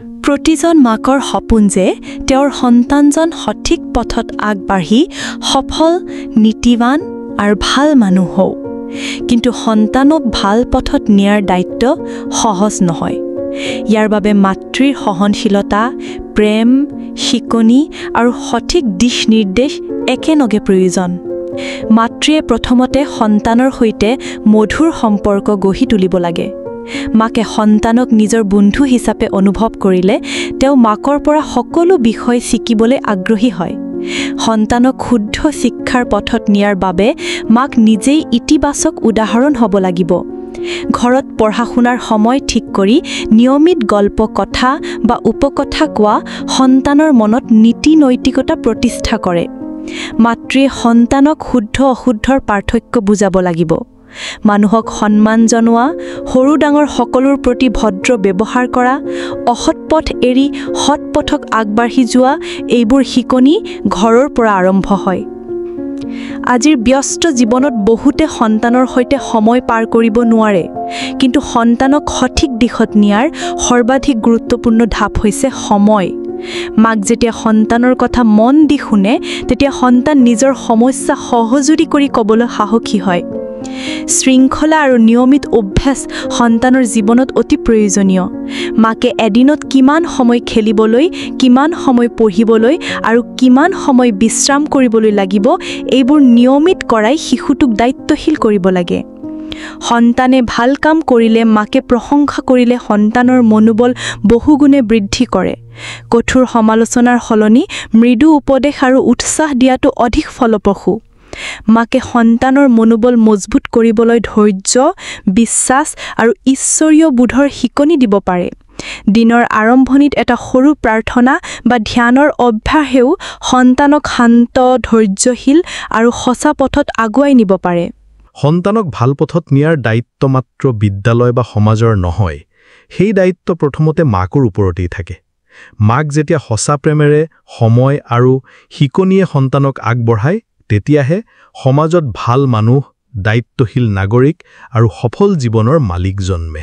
প্ৰতিজন মাকৰ সপোন যে তেওঁৰ সন্তানজন সঠিক পথত আগবাঢ়ি সফল, নীতিবান আৰু ভাল মানুহ হওক। কিন্তু সন্তানক ভাল পথত নিয়াৰ দায়িত্ব সহজ নহয়। ইয়াৰ বাবে মাতৃৰ সহনশীলতা, প্ৰেম, শিকনি আৰু সঠিক দিশ নিৰ্দেশ একেলগে প্ৰয়োজন। মাতৃয়ে প্ৰথমতে সন্তানৰ সৈতে মধুৰ সম্পৰ্ক গঢ়ি তুলিব লাগে। মাকে সন্তানক নিজৰ বন্ধু হিচাপে অনুভৱ কৰিলে তেওঁ মাকৰ পৰা সকলো বিষয় শিকিবলৈ আগ্ৰহী হয়। সন্তানক শুদ্ধ শিক্ষাৰ পথত নিয়াৰ বাবে মাক নিজেই ইতিবাচক উদাহৰণ হ'ব লাগিব। ঘৰত পঢ়া-শুনাৰ সময় ঠিক কৰি নিয়মিত গল্প, কথা বা উপকথা কোৱা সন্তানৰ মনত নীতি-নৈতিকতা প্ৰতিষ্ঠা কৰে। মাতৃয়ে সন্তানক শুদ্ধ-অশুদ্ধৰ পাৰ্থক্য বুজাব লাগিব। মানুহক সন্মান জনোৱা, সৰু-ডাঙৰ সকলোৰ প্ৰতি ভদ্ৰ ব্যৱহাৰ কৰা, অসৎ পথ এৰি সৎ পথক আগবাঢ়ি যোৱা এইবোৰ শিকনি ঘৰৰ পৰা আৰম্ভ হয়। আজিৰ ব্যস্ত জীৱনত বহুতে সন্তানৰ সৈতে সময় পাৰ কৰিব নোৱাৰে, কিন্তু সন্তানক সঠিক দিশত নিয়াৰ সৰ্বাধিক গুৰুত্বপূৰ্ণ ধাপ হৈছে সময়। মাক যেতিয়া সন্তানৰ কথা মন দি শুনে, তেতিয়া সন্তান নিজৰ সমস্যা সহযোগী কৰি ক'বলৈ সাহসী হয়। শৃংখলা আৰু নিয়মিত অভ্যাস সন্তানৰ জীৱনত অতি প্ৰয়োজনীয়। মাকে এদিনত কিমান সময় খেলিবলৈ, কিমান সময় পঢ়িবলৈ আৰু কিমান সময় বিশ্ৰাম কৰিবলৈ লাগিব, এইবোৰ নিয়মিত কৰাই শিশুটোক দায়িত্বশীল কৰিব লাগে। সন্তানে ভাল কাম কৰিলে মাকে প্ৰশংসা কৰিলে সন্তানৰ মনোবল বহুগুণে বৃদ্ধি কৰে। কঠোৰ সমালোচনাৰ সলনি মৃদু উপদেশ আৰু উৎসাহ দিয়াটো অধিক ফলপ্ৰসূ। মাকে সন্তানৰ মনোবল মজবুত কৰিবলৈ ধৈৰ্য, বিশ্বাস আৰু ঈশ্বৰীয় বোধৰ শিকনি দিব পাৰে। দিনৰ আৰম্ভণিত এটা সৰু প্ৰাৰ্থনা বা ধ্যানৰ অভ্যাসেও সন্তানক শান্ত, ধৈৰ্যশীল আৰু সঁচা পথত আগুৱাই নিব পাৰে। সন্তানক ভাল পথত নিয়াৰ দায়িত্ব মাত্ৰ বিদ্যালয় বা সমাজৰ নহয়, সেই দায়িত্ব প্ৰথমতে মাকৰ ওপৰতেই থাকে। মাক যেতিয়া সঁচা প্ৰেমেৰে, সময় আৰু শিকনিয়ে সন্তানক আগবঢ়ায়, তেতিয়াহে সমাজত ভাল মানুহ, দায়িত্বশীল নাগৰিক আৰু সফল জীৱনৰ মালিক জন্মে।